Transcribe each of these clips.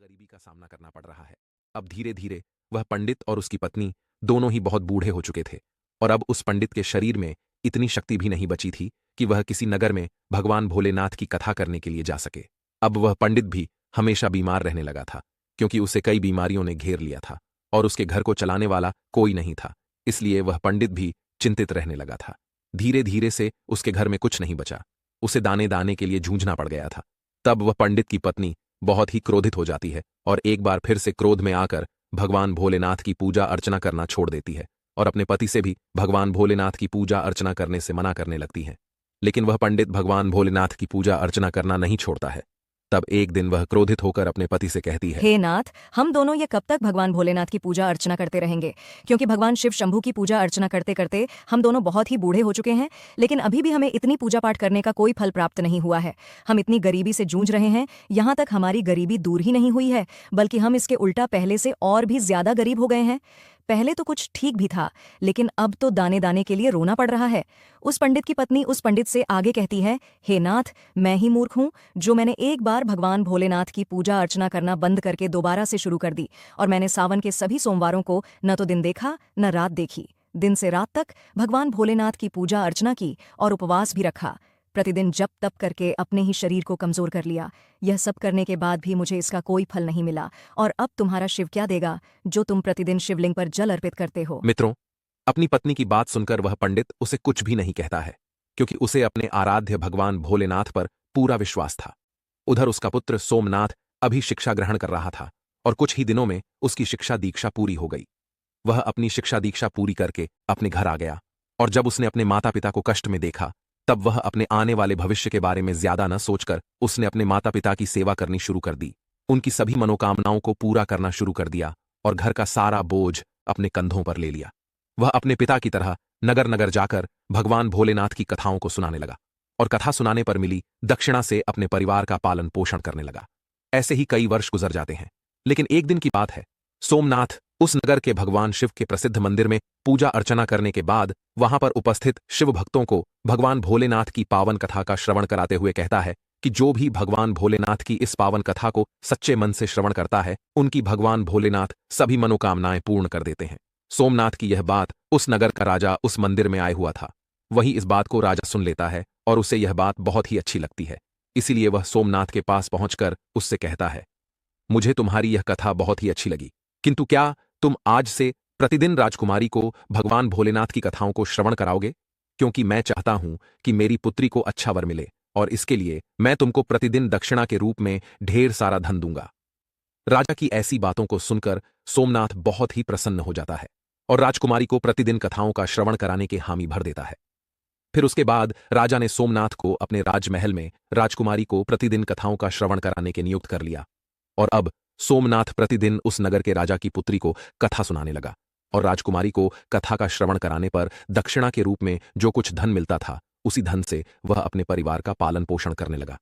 गरीबी का सामना करना पड़ रहा है। अब धीरे धीरे वह पंडित और उसकी पत्नी दोनों ही बहुत बूढ़े हो चुके थे और अब उस पंडित के शरीर में इतनी शक्ति भी नहीं बची थी कि वह किसी नगर में भगवान भोलेनाथ की कथा करने के लिए जा सके। अब वह पंडित भी हमेशा बीमार रहने लगा था क्योंकि उसे कई बीमारियों ने घेर लिया था और उसके घर को चलाने वाला कोई नहीं था, इसलिए वह पंडित भी चिंतित रहने लगा था। धीरे धीरे से उसके घर में कुछ नहीं बचा, उसे दाने दाने के लिए जूझना पड़ गया था। तब वह पंडित की पत्नी बहुत ही क्रोधित हो जाती है और एक बार फिर से क्रोध में आकर भगवान भोलेनाथ की पूजा अर्चना करना छोड़ देती है और अपने पति से भी भगवान भोलेनाथ की पूजा अर्चना करने से मना करने लगती है। लेकिन वह पंडित भगवान भोलेनाथ की पूजा अर्चना करना नहीं छोड़ता है। तब एक दिन वह क्रोधित होकर अपने पति से कहती है, हे नाथ, हम दोनों ये कब तक भगवान भोलेनाथ की पूजा अर्चना करते रहेंगे? क्योंकि भगवान शिव शंभू की पूजा अर्चना करते करते हम दोनों बहुत ही बूढ़े हो चुके हैं, लेकिन अभी भी हमें इतनी पूजा पाठ करने का कोई फल प्राप्त नहीं हुआ है। हम इतनी गरीबी से जूझ रहे हैं, यहाँ तक हमारी गरीबी दूर ही नहीं हुई है, बल्कि हम इसके उल्टा पहले से और भी ज्यादा गरीब हो गए हैं। पहले तो कुछ ठीक भी था, लेकिन अब तो दाने दाने के लिए रोना पड़ रहा है। उस पंडित की पत्नी उस पंडित से आगे कहती है, हे नाथ, मैं ही मूर्ख हूँ जो मैंने एक बार भगवान भोलेनाथ की पूजा अर्चना करना बंद करके दोबारा से शुरू कर दी, और मैंने सावन के सभी सोमवारों को न तो दिन देखा न रात देखी। दिन से रात तक भगवान भोलेनाथ की पूजा अर्चना की और उपवास भी रखा। प्रतिदिन जप तप करके अपने ही शरीर को कमजोर कर लिया। यह सब करने के बाद भी मुझे इसका कोई फल नहीं मिला, और अब तुम्हारा शिव क्या देगा जो तुम प्रतिदिन शिवलिंग पर जल अर्पित करते हो? मित्रों, अपनी पत्नी की बात सुनकर वह पंडित उसे कुछ भी नहीं कहता है क्योंकि उसे अपने आराध्य भगवान भोलेनाथ पर पूरा विश्वास था। उधर उसका पुत्र सोमनाथ अभी शिक्षा ग्रहण कर रहा था और कुछ ही दिनों में उसकी शिक्षा दीक्षा पूरी हो गई। वह अपनी शिक्षा दीक्षा पूरी करके अपने घर आ गया और जब उसने अपने माता पिता को कष्ट में देखा तब वह अपने आने वाले भविष्य के बारे में ज्यादा न सोचकर उसने अपने माता पिता की सेवा करनी शुरू कर दी। उनकी सभी मनोकामनाओं को पूरा करना शुरू कर दिया और घर का सारा बोझ अपने कंधों पर ले लिया। वह अपने पिता की तरह नगर नगर जाकर भगवान भोलेनाथ की कथाओं को सुनाने लगा और कथा सुनाने पर मिली दक्षिणा से अपने परिवार का पालन पोषण करने लगा। ऐसे ही कई वर्ष गुजर जाते हैं, लेकिन एक दिन की बात है, सोमनाथ उस नगर के भगवान शिव के प्रसिद्ध मंदिर में पूजा अर्चना करने के बाद वहां पर उपस्थित शिव भक्तों को भगवान भोलेनाथ की पावन कथा का श्रवण कराते हुए कहता है कि जो भी भगवान भोलेनाथ की इस पावन कथा को सच्चे मन से श्रवण करता है, उनकी भगवान भोलेनाथ सभी मनोकामनाएं पूर्ण कर देते हैं। सोमनाथ की यह बात उस नगर का राजा उस मंदिर में आए हुआ था। वही इस बात को राजा सुन लेता है और उसे यह बात बहुत ही अच्छी लगती है, इसीलिए वह सोमनाथ के पास पहुंचकर उससे कहता है, मुझे तुम्हारी यह कथा बहुत ही अच्छी लगी, किंतु क्या तुम आज से प्रतिदिन राजकुमारी को भगवान भोलेनाथ की कथाओं को श्रवण कराओगे? क्योंकि मैं चाहता हूं कि मेरी पुत्री को अच्छा वर मिले और इसके लिए मैं तुमको प्रतिदिन दक्षिणा के रूप में ढेर सारा धन दूंगा। राजा की ऐसी बातों को सुनकर सोमनाथ बहुत ही प्रसन्न हो जाता है और राजकुमारी को प्रतिदिन कथाओं का श्रवण कराने के हामी भर देता है। फिर उसके बाद राजा ने सोमनाथ को अपने राजमहल में राजकुमारी को प्रतिदिन कथाओं का श्रवण कराने के नियुक्त कर लिया और अब सोमनाथ प्रतिदिन उस नगर के राजा की पुत्री को कथा सुनाने लगा और राजकुमारी को कथा का श्रवण कराने पर दक्षिणा के रूप में जो कुछ धन मिलता था, उसी धन से वह अपने परिवार का पालन पोषण करने लगा।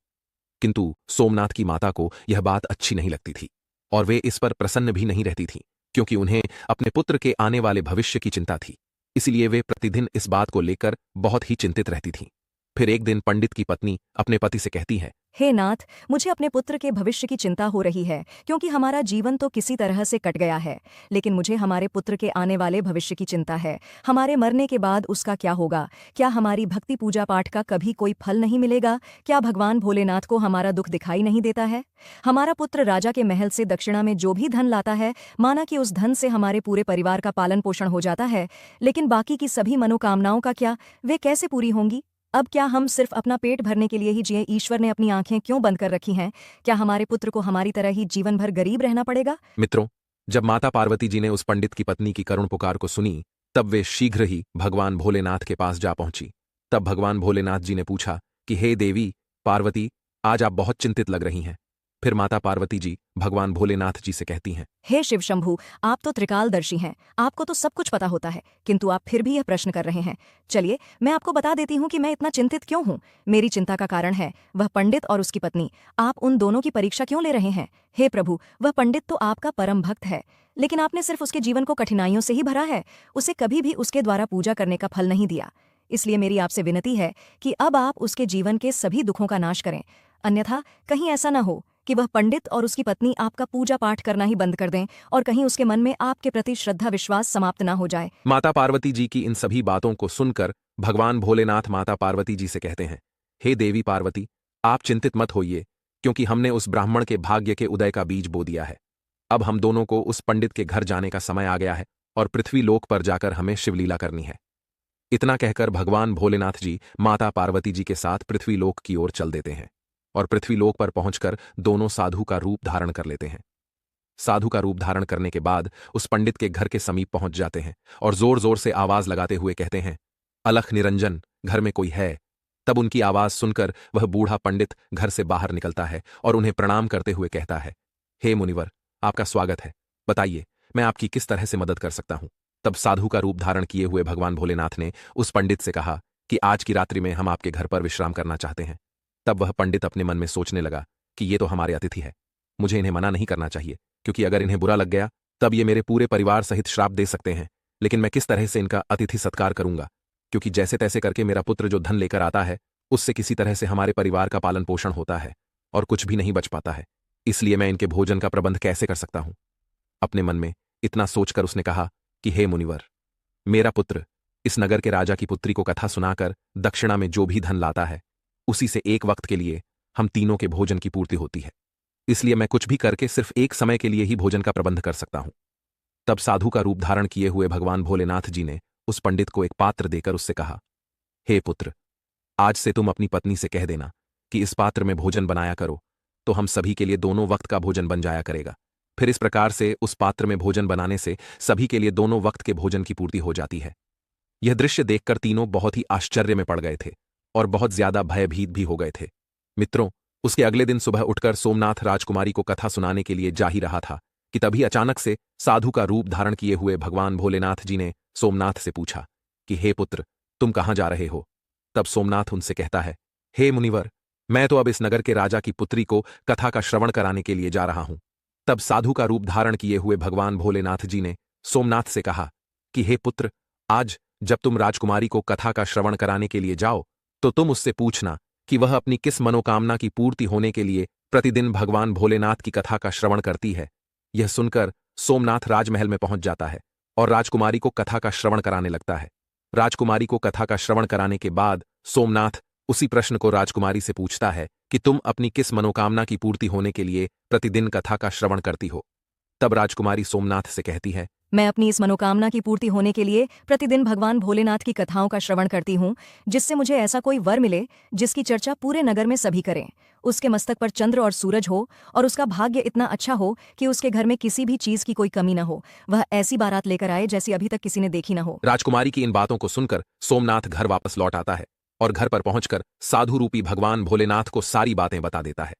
किंतु सोमनाथ की माता को यह बात अच्छी नहीं लगती थी और वे इस पर प्रसन्न भी नहीं रहती थीं, क्योंकि उन्हें अपने पुत्र के आने वाले भविष्य की चिंता थी। इसलिए वे प्रतिदिन इस बात को लेकर बहुत ही चिंतित रहती थीं। फिर एक दिन पंडित की पत्नी अपने पति से कहती है, हे नाथ, मुझे अपने पुत्र के भविष्य की चिंता हो रही है, क्योंकि हमारा जीवन तो किसी तरह से कट गया है, लेकिन मुझे हमारे पुत्र के आने वाले भविष्य की चिंता है। हमारे मरने के बाद उसका क्या होगा? क्या हमारी भक्ति पूजा पाठ का कभी कोई फल नहीं मिलेगा? क्या भगवान भोलेनाथ को हमारा दुख दिखाई नहीं देता है? हमारा पुत्र राजा के महल से दक्षिणा में जो भी धन लाता है, माना कि उस धन से हमारे पूरे परिवार का पालन पोषण हो जाता है, लेकिन बाकी की सभी मनोकामनाओं का क्या? वे कैसे पूरी होंगी? अब क्या हम सिर्फ अपना पेट भरने के लिए ही जिए? ईश्वर ने अपनी आंखें क्यों बंद कर रखी हैं? क्या हमारे पुत्र को हमारी तरह ही जीवन भर गरीब रहना पड़ेगा? मित्रों, जब माता पार्वती जी ने उस पंडित की पत्नी की करुण पुकार को सुनी, तब वे शीघ्र ही भगवान भोलेनाथ के पास जा पहुंची। तब भगवान भोलेनाथ जी ने पूछा कि हे देवी पार्वती, आज आप बहुत चिंतित लग रही हैं। फिर माता पार्वती जी भगवान भोलेनाथ जी से कहती हैं, हे शिव शंभू, आप तो त्रिकालदर्शी हैं, आपको तो सब कुछ पता होता है, किंतु आप फिर भी यह प्रश्न कर रहे हैं। चलिए, मैं आपको बता देती हूँ कि मैं इतना चिंतित क्यों हूँ। मेरी चिंता का कारण है वह पंडित और उसकी पत्नी। आप उन दोनों की परीक्षा क्यों ले रहे हैं? हे प्रभु, वह पंडित तो आपका परम भक्त है, लेकिन आपने सिर्फ उसके जीवन को कठिनाइयों से ही भरा है, उसे कभी भी उसके द्वारा पूजा करने का फल नहीं दिया। इसलिए मेरी आपसे विनती है कि अब आप उसके जीवन के सभी दुखों का नाश करें, अन्यथा कहीं ऐसा न हो कि वह पंडित और उसकी पत्नी आपका पूजा पाठ करना ही बंद कर दें और कहीं उसके मन में आपके प्रति श्रद्धा विश्वास समाप्त ना हो जाए। माता पार्वती जी की इन सभी बातों को सुनकर भगवान भोलेनाथ माता पार्वती जी से कहते हैं, हे देवी पार्वती, आप चिंतित मत होइए, क्योंकि हमने उस ब्राह्मण के भाग्य के उदय का बीज बो दिया है। अब हम दोनों को उस पंडित के घर जाने का समय आ गया है और पृथ्वी लोक पर जाकर हमें शिवलीला करनी है। इतना कहकर भगवान भोलेनाथ जी माता पार्वती जी के साथ पृथ्वी लोक की ओर चल देते हैं और पृथ्वी लोक पर पहुंचकर दोनों साधु का रूप धारण कर लेते हैं। साधु का रूप धारण करने के बाद उस पंडित के घर के समीप पहुंच जाते हैं और जोर जोर से आवाज लगाते हुए कहते हैं, अलख निरंजन, घर में कोई है। तब उनकी आवाज सुनकर वह बूढ़ा पंडित घर से बाहर निकलता है और उन्हें प्रणाम करते हुए कहता है, हे मुनिवर, आपका स्वागत है। बताइए, मैं आपकी किस तरह से मदद कर सकता हूं। तब साधु का रूप धारण किए हुए भगवान भोलेनाथ ने उस पंडित से कहा कि आज की रात्रि में हम आपके घर पर विश्राम करना चाहते हैं। तब वह पंडित अपने मन में सोचने लगा कि ये तो हमारे अतिथि है, मुझे इन्हें मना नहीं करना चाहिए, क्योंकि अगर इन्हें बुरा लग गया तब ये मेरे पूरे परिवार सहित श्राप दे सकते हैं। लेकिन मैं किस तरह से इनका अतिथि सत्कार करूंगा, क्योंकि जैसे तैसे करके मेरा पुत्र जो धन लेकर आता है उससे किसी तरह से हमारे परिवार का पालन पोषण होता है और कुछ भी नहीं बच पाता है, इसलिए मैं इनके भोजन का प्रबंध कैसे कर सकता हूं। अपने मन में इतना सोचकर उसने कहा कि हे मुनिवर, मेरा पुत्र इस नगर के राजा की पुत्री को कथा सुनाकर दक्षिणा में जो भी धन लाता है उसी से एक वक्त के लिए हम तीनों के भोजन की पूर्ति होती है, इसलिए मैं कुछ भी करके सिर्फ एक समय के लिए ही भोजन का प्रबंध कर सकता हूं। तब साधु का रूप धारण किए हुए भगवान भोलेनाथ जी ने उस पंडित को एक पात्र देकर उससे कहा, हे पुत्र, आज से तुम अपनी पत्नी से कह देना कि इस पात्र में भोजन बनाया करो, तो हम सभी के लिए दोनों वक्त का भोजन बन जाया करेगा। फिर इस प्रकार से उस पात्र में भोजन बनाने से सभी के लिए दोनों वक्त के भोजन की पूर्ति हो जाती है। यह दृश्य देखकर तीनों बहुत ही आश्चर्य में पड़ गए थे और बहुत ज्यादा भयभीत भी हो गए थे। मित्रों, उसके अगले दिन सुबह उठकर सोमनाथ राजकुमारी को कथा सुनाने के लिए जा ही रहा था कि तभी अचानक से साधु का रूप धारण किए हुए भगवान भोलेनाथ जी ने सोमनाथ से पूछा कि हे पुत्र, तुम कहां जा रहे हो। तब सोमनाथ उनसे कहता है, हे मुनिवर, मैं तो अब इस नगर के राजा की पुत्री को कथा का श्रवण कराने के लिए जा रहा हूं। तब साधु का रूप धारण किए हुए भगवान भोलेनाथ जी ने सोमनाथ से कहा कि हे पुत्र, आज जब तुम राजकुमारी को कथा का श्रवण कराने के लिए जाओ तो तुम उससे पूछना कि वह अपनी किस मनोकामना की पूर्ति होने के लिए प्रतिदिन भगवान भोलेनाथ की कथा का श्रवण करती है। यह सुनकर सोमनाथ राजमहल में पहुंच जाता है और राजकुमारी को कथा का श्रवण कराने लगता है। राजकुमारी को कथा का श्रवण कराने के बाद सोमनाथ उसी प्रश्न को राजकुमारी से पूछता है कि तुम अपनी किस मनोकामना की पूर्ति होने के लिए प्रतिदिन कथा का श्रवण करती हो। तब राजकुमारी सोमनाथ से कहती है, मैं अपनी इस मनोकामना की पूर्ति होने के लिए प्रतिदिन भगवान भोलेनाथ की कथाओं का श्रवण करती हूँ, जिससे मुझे ऐसा कोई वर मिले जिसकी चर्चा पूरे नगर में सभी करें। उसके मस्तक पर चंद्र और सूरज हो और उसका भाग्य इतना अच्छा हो कि उसके घर में किसी भी चीज की कोई कमी न हो। वह ऐसी बारात लेकर आए जैसी अभी तक किसी ने देखी न हो। राजकुमारी की इन बातों को सुनकर सोमनाथ घर वापस लौट आता है और घर पर पहुंचकर साधु रूपी भगवान भोलेनाथ को सारी बातें बता देता है।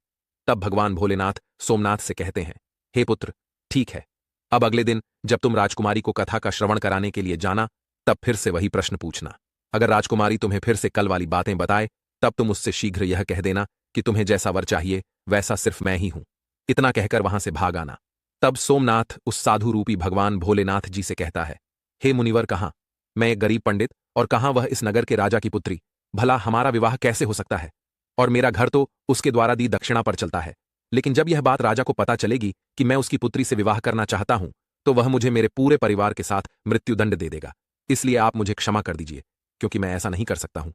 तब भगवान भोलेनाथ सोमनाथ से कहते हैं, हे पुत्र, ठीक है, अब अगले दिन जब तुम राजकुमारी को कथा का श्रवण कराने के लिए जाना तब फिर से वही प्रश्न पूछना। अगर राजकुमारी तुम्हें फिर से कल वाली बातें बताए तब तुम उससे शीघ्र यह कह देना कि तुम्हें जैसा वर चाहिए वैसा सिर्फ मैं ही हूं। इतना कहकर वहां से भाग आना। तब सोमनाथ उस साधु रूपी भगवान भोलेनाथ जी से कहता है, हे मुनिवर, कहाँ मैं एक गरीब पंडित और कहाँ वह इस नगर के राजा की पुत्री, भला हमारा विवाह कैसे हो सकता है। और मेरा घर तो उसके द्वारा दी दक्षिणा पर चलता है, लेकिन जब यह बात राजा को पता चलेगी कि मैं उसकी पुत्री से विवाह करना चाहता हूं तो वह मुझे मेरे पूरे परिवार के साथ मृत्युदंड दे देगा। इसलिए आप मुझे क्षमा कर दीजिए, क्योंकि मैं ऐसा नहीं कर सकता हूं।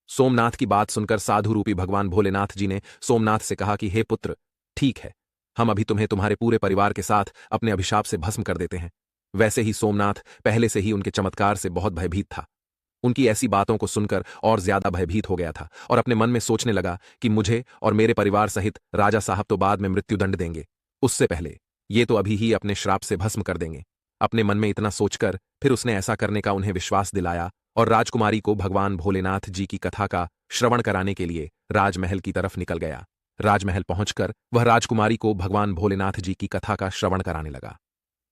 सोमनाथ की बात सुनकर साधु रूपी भगवान भोलेनाथ जी ने सोमनाथ से कहा कि हे पुत्र, ठीक है, हम अभी तुम्हें तुम्हारे पूरे परिवार के साथ अपने अभिशाप से भस्म कर देते हैं। वैसे ही सोमनाथ पहले से ही उनके चमत्कार से बहुत भयभीत था। उनकी ऐसी बातों को सुनकर और ज्यादा भयभीत हो गया था और अपने मन में सोचने लगा कि मुझे और मेरे परिवार सहित राजा साहब तो बाद में मृत्युदंड देंगे, उससे पहले ये तो अभी ही अपने श्राप से भस्म कर देंगे। अपने मन में इतना सोचकर फिर उसने ऐसा करने का उन्हें विश्वास दिलाया और राजकुमारी को भगवान भोलेनाथ जी की कथा का श्रवण कराने के लिए राजमहल की तरफ निकल गया। राजमहल पहुंचकर वह राजकुमारी को भगवान भोलेनाथ जी की कथा का श्रवण कराने लगा।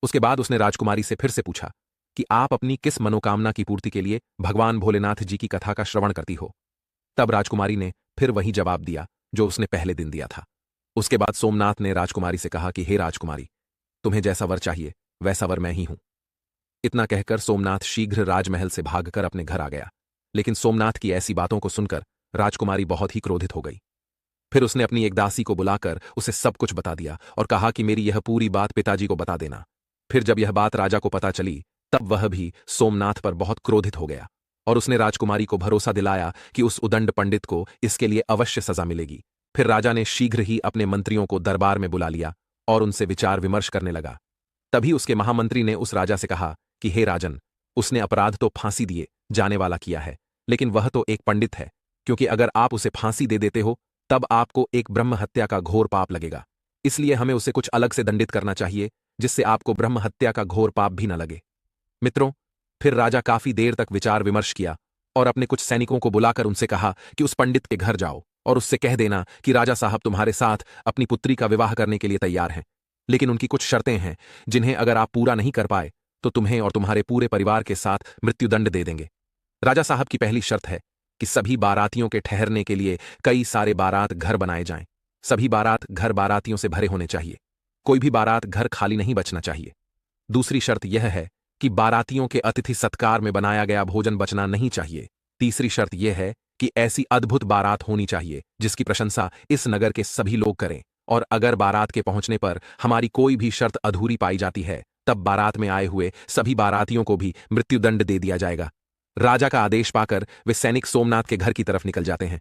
उसके बाद उसने राजकुमारी से फिर से पूछा कि आप अपनी किस मनोकामना की पूर्ति के लिए भगवान भोलेनाथ जी की कथा का श्रवण करती हो। तब राजकुमारी ने फिर वही जवाब दिया जो उसने पहले दिन दिया था। उसके बाद सोमनाथ ने राजकुमारी से कहा कि हे राजकुमारी, तुम्हें जैसा वर चाहिए वैसा वर मैं ही हूं। इतना कहकर सोमनाथ शीघ्र राजमहल से भागकर अपने घर आ गया। लेकिन सोमनाथ की ऐसी बातों को सुनकर राजकुमारी बहुत ही क्रोधित हो गई। फिर उसने अपनी एक दासी को बुलाकर उसे सब कुछ बता दिया और कहा कि मेरी यह पूरी बात पिताजी को बता देना। फिर जब यह बात राजा को पता चली तब वह भी सोमनाथ पर बहुत क्रोधित हो गया और उसने राजकुमारी को भरोसा दिलाया कि उस उदंड पंडित को इसके लिए अवश्य सजा मिलेगी। फिर राजा ने शीघ्र ही अपने मंत्रियों को दरबार में बुला लिया और उनसे विचार विमर्श करने लगा। तभी उसके महामंत्री ने उस राजा से कहा कि हे राजन, उसने अपराध तो फांसी दिए जाने वाला किया है, लेकिन वह तो एक पंडित है, क्योंकि अगर आप उसे फांसी दे देते हो तब आपको एक ब्रह्म हत्या का घोर पाप लगेगा। इसलिए हमें उसे कुछ अलग से दंडित करना चाहिए जिससे आपको ब्रह्म हत्या का घोर पाप भी न लगे। मित्रों, फिर राजा काफी देर तक विचार विमर्श किया और अपने कुछ सैनिकों को बुलाकर उनसे कहा कि उस पंडित के घर जाओ और उससे कह देना कि राजा साहब तुम्हारे साथ अपनी पुत्री का विवाह करने के लिए तैयार हैं, लेकिन उनकी कुछ शर्तें हैं जिन्हें अगर आप पूरा नहीं कर पाए तो तुम्हें और तुम्हारे पूरे परिवार के साथ मृत्युदंड दे देंगे। राजा साहब की पहली शर्त है कि सभी बारातियों के ठहरने के लिए कई सारे बारात घर बनाए जाएं। सभी बारात घर बारातियों से भरे होने चाहिए, कोई भी बारात घर खाली नहीं बचना चाहिए। दूसरी शर्त यह है कि बारातियों के अतिथि सत्कार में बनाया गया भोजन बचना नहीं चाहिए। तीसरी शर्त यह है कि ऐसी अद्भुत बारात होनी चाहिए जिसकी प्रशंसा इस नगर के सभी लोग करें, और अगर बारात के पहुंचने पर हमारी कोई भी शर्त अधूरी पाई जाती है तब बारात में आए हुए सभी बारातियों को भी मृत्युदंड दे दिया जाएगा। राजा का आदेश पाकर वे सैनिक सोमनाथ के घर की तरफ निकल जाते हैं।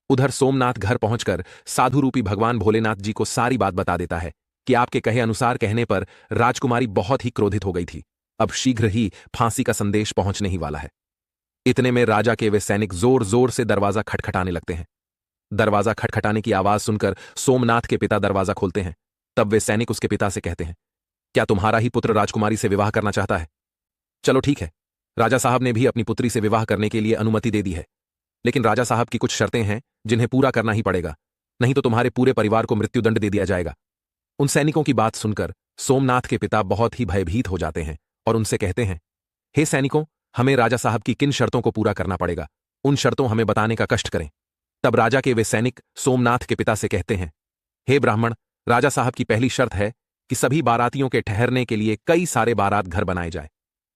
उधर सोमनाथ घर पहुंचकर साधु रूपी भगवान भोलेनाथ जी को सारी बात बता देता है कि आपके कहे अनुसार कहने पर राजकुमारी बहुत ही क्रोधित हो गई थी, अब शीघ्र ही फांसी का संदेश पहुंचने ही वाला है। इतने में राजा के वे सैनिक जोर जोर से दरवाजा खटखटाने लगते हैं। दरवाजा खटखटाने की आवाज सुनकर सोमनाथ के पिता दरवाजा खोलते हैं। तब वे सैनिक उसके पिता से कहते हैं, क्या तुम्हारा ही पुत्र राजकुमारी से विवाह करना चाहता है? चलो ठीक है, राजा साहब ने भी अपनी पुत्री से विवाह करने के लिए अनुमति दे दी है, लेकिन राजा साहब की कुछ शर्तें हैं जिन्हें पूरा करना ही पड़ेगा, नहीं तो तुम्हारे पूरे परिवार को मृत्युदंड दे दिया जाएगा। उन सैनिकों की बात सुनकर सोमनाथ के पिता बहुत ही भयभीत हो जाते हैं और उनसे कहते हैं, हे सैनिकों, हमें राजा साहब की किन शर्तों को पूरा करना पड़ेगा, उन शर्तों हमें बताने का कष्ट करें। तब राजा के वे सैनिक सोमनाथ के पिता से कहते हैं, हे ब्राह्मण, राजा साहब की पहली शर्त है कि सभी बारातियों के ठहरने के लिए कई सारे बारात घर बनाए जाए।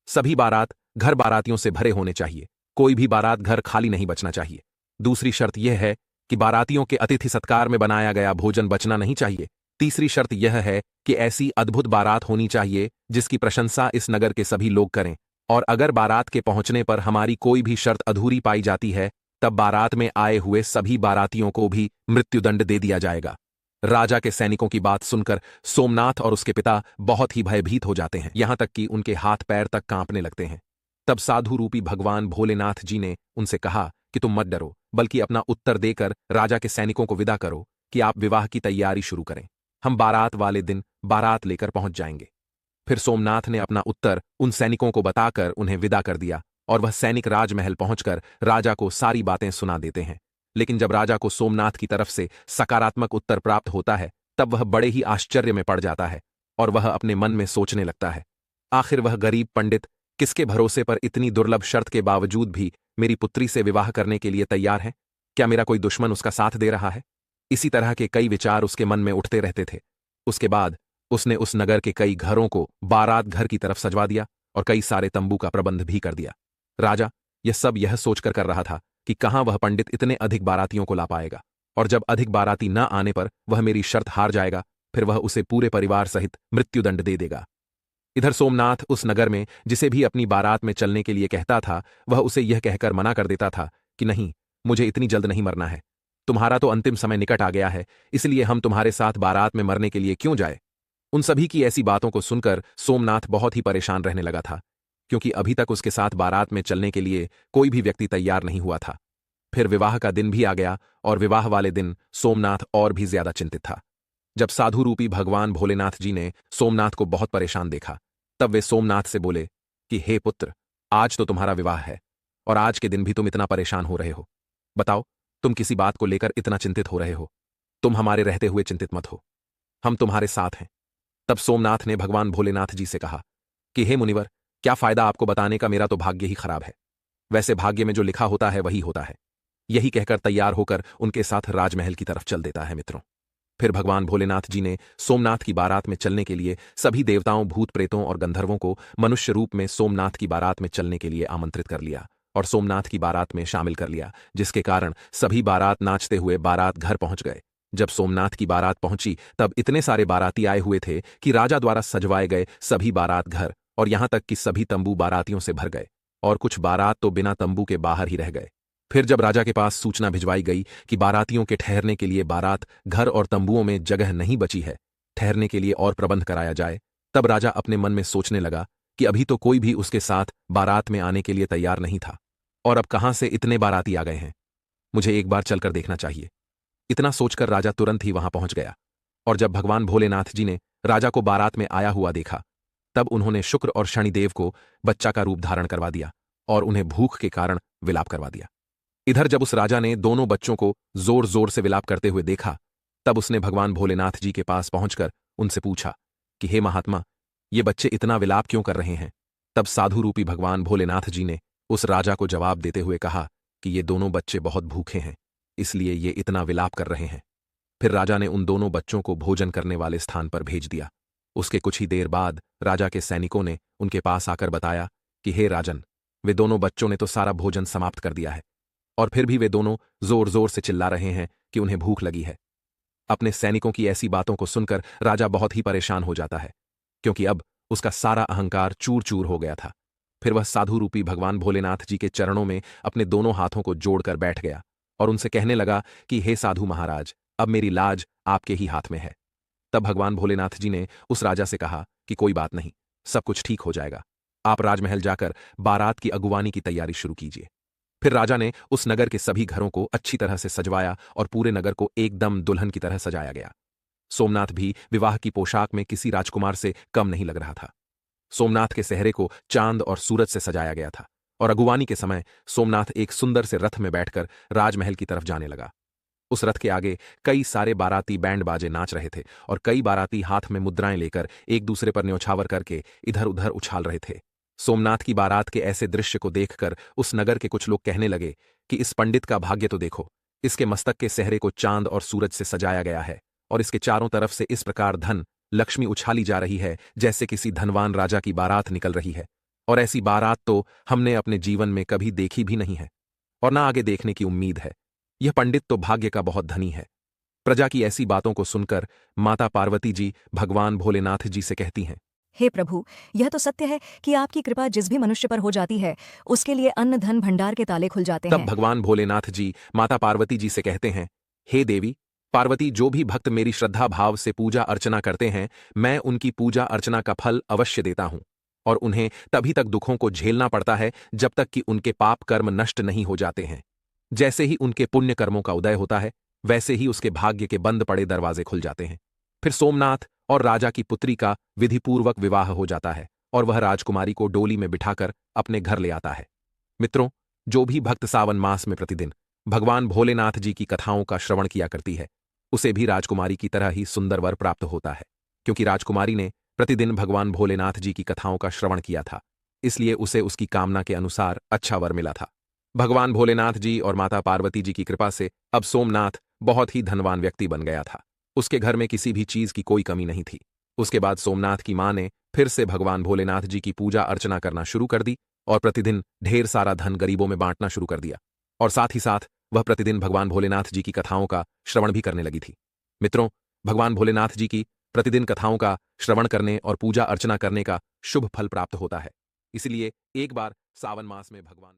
सभी बारात घर बारातियों से भरे होने चाहिए, कोई भी बारात घर खाली नहीं बचना चाहिए। दूसरी शर्त यह है कि बारातियों के अतिथि सत्कार में बनाया गया भोजन बचना नहीं चाहिए। तीसरी शर्त यह है कि ऐसी अद्भुत बारात होनी चाहिए जिसकी प्रशंसा इस नगर के सभी लोग करें, और अगर बारात के पहुंचने पर हमारी कोई भी शर्त अधूरी पाई जाती है तब बारात में आए हुए सभी बारातियों को भी मृत्युदंड दे दिया जाएगा। राजा के सैनिकों की बात सुनकर सोमनाथ और उसके पिता बहुत ही भयभीत हो जाते हैं, यहां तक कि उनके हाथ पैर तक कांपने लगते हैं। तब साधु रूपी भगवान भोलेनाथ जी ने उनसे कहा कि तुम मत डरो, बल्कि अपना उत्तर देकर राजा के सैनिकों को विदा करो कि आप विवाह की तैयारी शुरू करें, हम बारात वाले दिन बारात लेकर पहुंच जाएंगे। फिर सोमनाथ ने अपना उत्तर उन सैनिकों को बताकर उन्हें विदा कर दिया और वह सैनिक राजमहल पहुंचकर राजा को सारी बातें सुना देते हैं। लेकिन जब राजा को सोमनाथ की तरफ से सकारात्मक उत्तर प्राप्त होता है तब वह बड़े ही आश्चर्य में पड़ जाता है और वह अपने मन में सोचने लगता है, आखिर वह गरीब पंडित किसके भरोसे पर इतनी दुर्लभ शर्त के बावजूद भी मेरी पुत्री से विवाह करने के लिए तैयार है? क्या मेरा कोई दुश्मन उसका साथ दे रहा है? इसी तरह के कई विचार उसके मन में उठते रहते थे। उसके बाद उसने उस नगर के कई घरों को बारात घर की तरफ सजवा दिया और कई सारे तंबू का प्रबंध भी कर दिया। राजा यह सब यह सोचकर कर रहा था कि कहां वह पंडित इतने अधिक बारातियों को ला पाएगा, और जब अधिक बाराती न आने पर वह मेरी शर्त हार जाएगा, फिर वह उसे पूरे परिवार सहित मृत्युदंड दे देगा। इधर सोमनाथ उस नगर में जिसे भी अपनी बारात में चलने के लिए कहता था वह उसे यह कहकर मना कर देता था कि नहीं, मुझे इतनी जल्द नहीं मरना है, तुम्हारा तो अंतिम समय निकट आ गया है, इसलिए हम तुम्हारे साथ बारात में मरने के लिए क्यों जाए। उन सभी की ऐसी बातों को सुनकर सोमनाथ बहुत ही परेशान रहने लगा था, क्योंकि अभी तक उसके साथ बारात में चलने के लिए कोई भी व्यक्ति तैयार नहीं हुआ था। फिर विवाह का दिन भी आ गया और विवाह वाले दिन सोमनाथ और भी ज्यादा चिंतित था। जब साधु रूपी भगवान भोलेनाथ जी ने सोमनाथ को बहुत परेशान देखा तब वे सोमनाथ से बोले कि हे पुत्र, आज तो तुम्हारा विवाह है और आज के दिन भी तुम इतना परेशान हो रहे हो। बताओ, तुम किसी बात को लेकर इतना चिंतित हो रहे हो? तुम हमारे रहते हुए चिंतित मत हो, हम तुम्हारे साथ हैं। तब सोमनाथ ने भगवान भोलेनाथ जी से कहा कि हे मुनिवर, क्या फायदा आपको बताने का, मेरा तो भाग्य ही खराब है। वैसे भाग्य में जो लिखा होता है वही होता है। यही कहकर तैयार होकर उनके साथ राजमहल की तरफ चल देता है। मित्रों, फिर भगवान भोलेनाथ जी ने सोमनाथ की बारात में चलने के लिए सभी देवताओं, भूत प्रेतों और गंधर्वों को मनुष्य रूप में सोमनाथ की बारात में चलने के लिए आमंत्रित कर लिया और सोमनाथ की बारात में शामिल कर लिया, जिसके कारण सभी बारात नाचते हुए बारात घर पहुंच गए। जब सोमनाथ की बारात पहुंची तब इतने सारे बाराती आए हुए थे कि राजा द्वारा सजवाए गए सभी बारात घर और यहां तक कि सभी तंबू बारातियों से भर गए और कुछ बारात तो बिना तंबू के बाहर ही रह गए। फिर जब राजा के पास सूचना भिजवाई गई कि बारातियों के ठहरने के लिए बारात घर और तंबुओं में जगह नहीं बची है, ठहरने के लिए और प्रबंध कराया जाए, तब राजा अपने मन में सोचने लगा कि अभी तो कोई भी उसके साथ बारात में आने के लिए तैयार नहीं था और अब कहां से इतने बाराती आ गए हैं। मुझे एक बार चलकर देखना चाहिए। इतना सोचकर राजा तुरंत ही वहां पहुंच गया और जब भगवान भोलेनाथ जी ने राजा को बारात में आया हुआ देखा तब उन्होंने शुक्र और शनिदेव को बच्चा का रूप धारण करवा दिया और उन्हें भूख के कारण विलाप करवा दिया। इधर जब उस राजा ने दोनों बच्चों को जोर जोर से विलाप करते हुए देखा तब उसने भगवान भोलेनाथ जी के पास पहुंचकर उनसे पूछा कि हे महात्मा, ये बच्चे इतना विलाप क्यों कर रहे हैं। तब साधु रूपी भगवान भोलेनाथ जी ने उस राजा को जवाब देते हुए कहा कि ये दोनों बच्चे बहुत भूखे हैं, इसलिए ये इतना विलाप कर रहे हैं। फिर राजा ने उन दोनों बच्चों को भोजन करने वाले स्थान पर भेज दिया। उसके कुछ ही देर बाद राजा के सैनिकों ने उनके पास आकर बताया कि हे राजन, वे दोनों बच्चों ने तो सारा भोजन समाप्त कर दिया है और फिर भी वे दोनों जोर जोर से चिल्ला रहे हैं कि उन्हें भूख लगी है। अपने सैनिकों की ऐसी बातों को सुनकर राजा बहुत ही परेशान हो जाता है, क्योंकि अब उसका सारा अहंकार चूर चूर हो गया था। फिर वह साधु रूपी भगवान भोलेनाथ जी के चरणों में अपने दोनों हाथों को जोड़कर बैठ गया और उनसे कहने लगा कि हे साधु महाराज, अब मेरी लाज आपके ही हाथ में है। तब भगवान भोलेनाथ जी ने उस राजा से कहा कि कोई बात नहीं, सब कुछ ठीक हो जाएगा। आप राजमहल जाकर बारात की अगुवानी की तैयारी शुरू कीजिए। फिर राजा ने उस नगर के सभी घरों को अच्छी तरह से सजवाया और पूरे नगर को एकदम दुल्हन की तरह सजाया गया। सोमनाथ भी विवाह की पोशाक में किसी राजकुमार से कम नहीं लग रहा था। सोमनाथ के सेहरे को चांद और सूरज से सजाया गया था और अगुवानी के समय सोमनाथ एक सुंदर से रथ में बैठकर राजमहल की तरफ जाने लगा। उस रथ के आगे कई सारे बाराती बैंड बाजे नाच रहे थे और कई बाराती हाथ में मुद्राएं लेकर एक दूसरे पर न्यौछावर करके इधर उधर उछाल रहे थे। सोमनाथ की बारात के ऐसे दृश्य को देखकर उस नगर के कुछ लोग कहने लगे कि इस पंडित का भाग्य तो देखो, इसके मस्तक के सेहरे को चांद और सूरज से सजाया गया है और इसके चारों तरफ से इस प्रकार धन लक्ष्मी उछाली जा रही है जैसे किसी धनवान राजा की बारात निकल रही है, और ऐसी बारात तो हमने अपने जीवन में कभी देखी भी नहीं है और ना आगे देखने की उम्मीद है। यह पंडित तो भाग्य का बहुत धनी है। प्रजा की ऐसी बातों को सुनकर माता पार्वती जी भगवान भोलेनाथ जी से कहती हैं, हे प्रभु, यह तो सत्य है कि आपकी कृपा जिस भी मनुष्य पर हो जाती है उसके लिए अन्न धन भंडार के ताले खुल जाते तब हैं। भगवान भोलेनाथ जी माता पार्वती जी से कहते हैं, हे देवी पार्वती, जो भी भक्त मेरी श्रद्धा भाव से पूजा अर्चना करते हैं, मैं उनकी पूजा अर्चना का फल अवश्य देता हूं और उन्हें तभी तक दुखों को झेलना पड़ता है जब तक कि उनके पाप कर्म नष्ट नहीं हो जाते हैं। जैसे ही उनके पुण्य कर्मों का उदय होता है वैसे ही उसके भाग्य के बंद पड़े दरवाजे खुल जाते हैं। फिर सोमनाथ और राजा की पुत्री का विधिपूर्वक विवाह हो जाता है और वह राजकुमारी को डोली में बिठाकर अपने घर ले आता है। मित्रों, जो भी भक्त सावन मास में प्रतिदिन भगवान भोलेनाथ जी की कथाओं का श्रवण किया करती है उसे भी राजकुमारी की तरह ही सुंदर वर प्राप्त होता है, क्योंकि राजकुमारी ने प्रतिदिन भगवान भोलेनाथ जी की कथाओं का श्रवण किया था, इसलिए उसे उसकी कामना के अनुसार अच्छा वर मिला था। भगवान भोलेनाथ जी और माता पार्वती जी की कृपा से अब सोमनाथ बहुत ही धनवान व्यक्ति बन गया था। उसके घर में किसी भी चीज की कोई कमी नहीं थी। उसके बाद सोमनाथ की मां ने फिर से भगवान भोलेनाथ जी की पूजा अर्चना करना शुरू कर दी और प्रतिदिन ढेर सारा धन गरीबों में बांटना शुरू कर दिया और साथ ही साथ वह प्रतिदिन भगवान भोलेनाथ जी की कथाओं का श्रवण भी करने लगी थी। मित्रों, भगवान भोलेनाथ जी की प्रतिदिन कथाओं का श्रवण करने और पूजा अर्चना करने का शुभ फल प्राप्त होता है। इसलिए एक बार सावन मास में भगवान